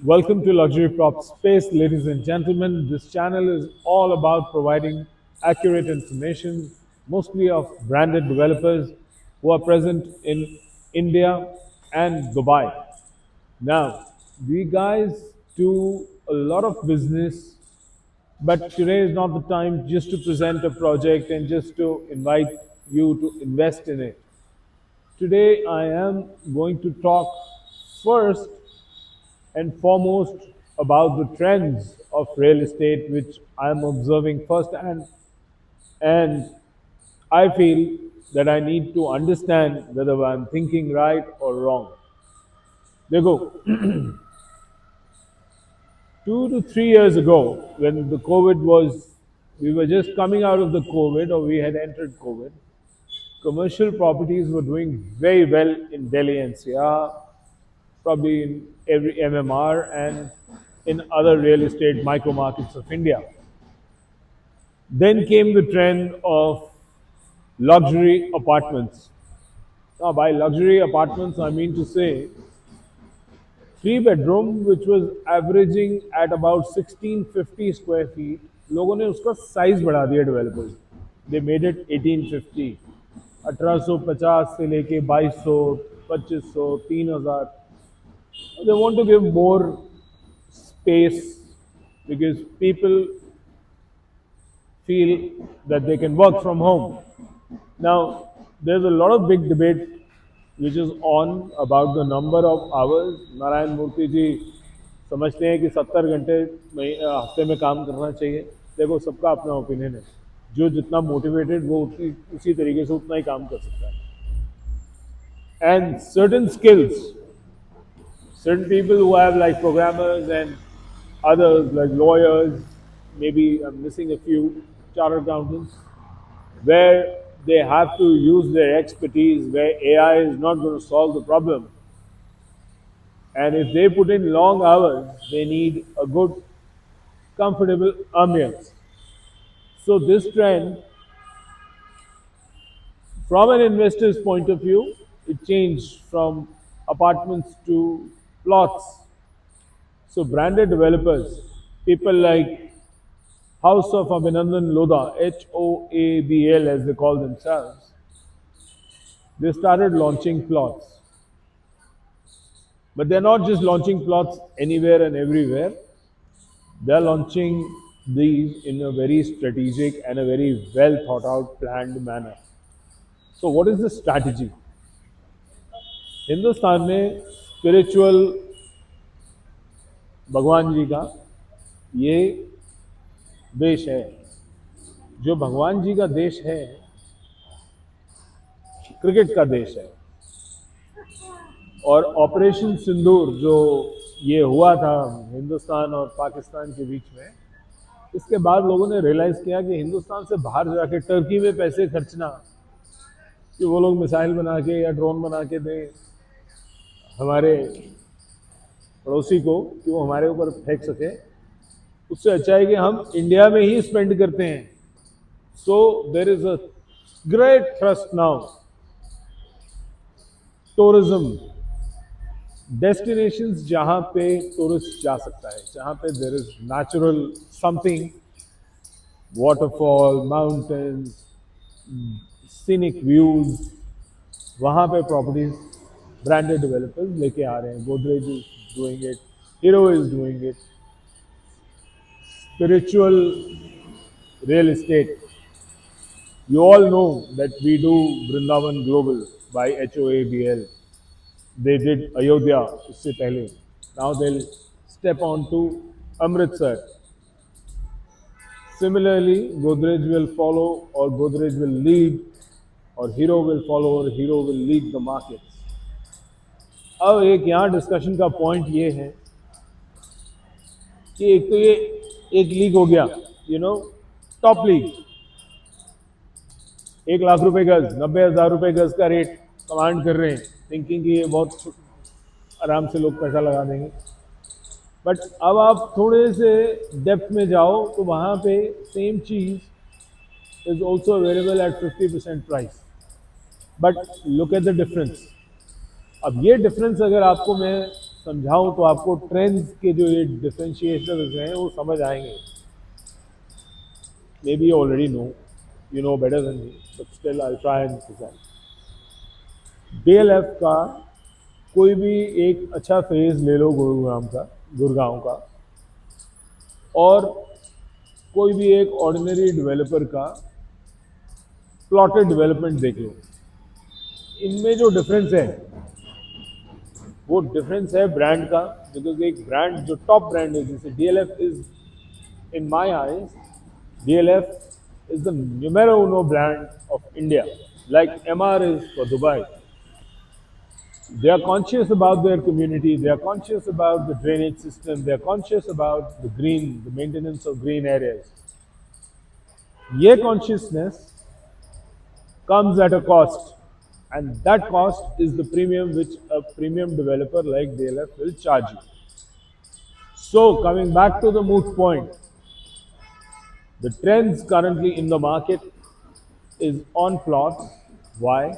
Welcome to Luxury Prop Space, ladies and gentlemen. This channel is all about providing accurate information, mostly of branded developers who are present in India and Dubai. Now, we guys do a lot of business, but today is not the time just to present a project and just to invite you to invest in it. Today, I am going to talk first and foremost about the trends of real estate which I'm observing firsthand, and I feel that I need to understand whether I'm thinking right or wrong. देखो, 2 to 3 years ago, when the COVID was, we were just coming out of the COVID or we had entered COVID, commercial properties were doing very well in Delhi NCR, probably in every MMR and in other real estate micro markets of India. Then came the trend of luxury apartments. Now, by luxury apartments, I mean to say three bedroom, which was averaging at about 1650 square feet. लोगों ने उसका size बढ़ा दिया developers. They made it 1850. 1850 से लेके 2200, 2500, 3000. They want to give more space because people feel that they can work from home. Now, there's a lot of big debate which is on about the number of hours. Narayan मूर्ति जी समझते हैं कि 70 घंटे हफ्ते में काम करना चाहिए. देखो, सबका अपना ओपिनियन है. जो जितना मोटिवेटेड वो उसी तरीके से उतना ही काम कर सकता है. And certain skills, certain people who have like programmers and others like lawyers, maybe I'm missing a few, chartered accountants, where they have to use their expertise, where AI is not going to solve the problem. And if they put in long hours, they need a good, comfortable ambience. So this trend, from an investor's point of view, it changed from apartments to plots. So branded developers, people like House of Abhinandan Lodha, HOABL as they call themselves, they started launching plots. But they're not just launching plots anywhere and everywhere. They're launching these in a very strategic and a very well thought out, planned manner. So, what is the strategy? Hindustan में spiritual भगवान जी का ये देश है. जो भगवान जी का देश है, क्रिकेट का देश है. और ऑपरेशन सिंदूर जो ये हुआ था हिंदुस्तान और पाकिस्तान के बीच में, इसके बाद लोगों ने रियलाइज़ किया कि हिंदुस्तान से बाहर जाके टर्की में पैसे खर्चना, कि वो लोग मिसाइल बना के या ड्रोन बना के दें हमारे पड़ोसी को कि वो हमारे ऊपर फेंक सके, उससे अच्छा है कि हम इंडिया में ही स्पेंड करते हैं. So there is a great thrust now. Tourism, destinations जहाँ पे टूरिस्ट जा सकता है, जहाँ पे there is natural something, waterfall, mountains, scenic views, वहाँ पे प्रॉपर्टीज ब्रांडेड डेवलपर्स लेके आ रहे हैं. Godrej is doing it, Hero is doing it. Spiritual real estate, you all know that we do Vrindavan Global by HOABL. They did Ayodhya इससे पहले. Now they'll step on to Amritsar. Similarly, Godrej will follow, or Godrej will lead, or Hero will follow, or Hero will lead the markets. अब एक यहाँ discussion का point ये है कि एक तो ये एक लीग हो गया, टॉप लीग, 1 लाख रुपए गज, 90,000 रुपए गज का रेट कमांड कर रहे हैं, थिंकिंग कि ये बहुत आराम से लोग पैसा लगा देंगे. बट अब आप थोड़े से डेप्थ में जाओ तो वहाँ पे same cheese is also available at 50% price. But look at the difference. अब ये डिफरेंस अगर आपको मैं समझाऊं तो आपको ट्रेंड्स के जो ये डिफरेंशिएशंस हैं वो समझ आएंगे. May be already know, you know better than me, but still I try and present. DLF का कोई भी एक अच्छा फेज ले लो गुड़गांव का, और कोई भी एक ऑर्डिनरी डेवलपर का प्लॉटेड डेवलपमेंट देख लो. इनमें जो डिफरेंस है वो डिफरेंस है ब्रांड का. बिकॉज एक ब्रांड जो टॉप ब्रांड है, जैसे DLF is, in my eyes, DLF is the numero uno brand of India, like MR is for Dubai. They are conscious about their community, they are conscious about the drainage system, they are conscious about the green, the maintenance of green areas. Ye consciousness comes at a cost, and that cost is the premium which a premium developer like DLF will charge you. So, coming back to the moot point, the trends currently in the market is on plots. Why?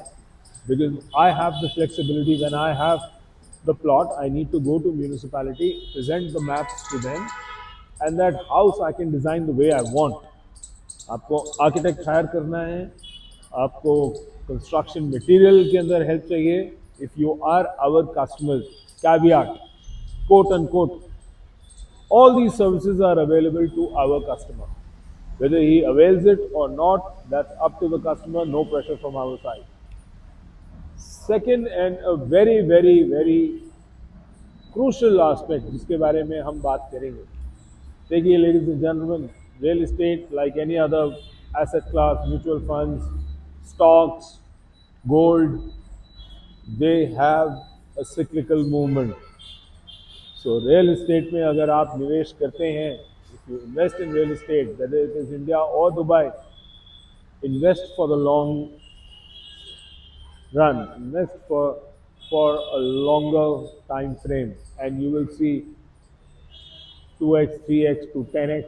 Because I have the flexibility. When I have the plot, I need to go to municipality, present the maps to them, and that house I can design the way I want. आपको architect hire करना है, आपको construction material के अंदर help चाहिए. If you are our customers, caveat, quote unquote, all these services are available to our customer. Whether he avails it or not, that's up to the customer, no pressure from our side. Second, and a very, very, very crucial aspect जिसके बारे में हम बात करेंगे. देखिए, ladies and gentlemen, real estate, like any other asset class, mutual funds, stocks, gold, they have a cyclical movement. So real estate में अगर आप निवेश करते हैं, if you invest in real estate, whether it is India or Dubai, invest for the long run, invest for a longer time frame, and you will see 2x, 3x to 10x,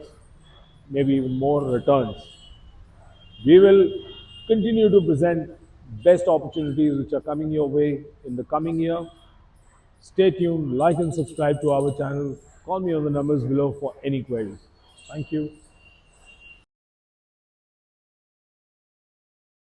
maybe even more returns. We will continue to present best opportunities which are coming your way in the coming year. Stay tuned, like and subscribe to our channel. Call me on the numbers below for any queries. Thank you.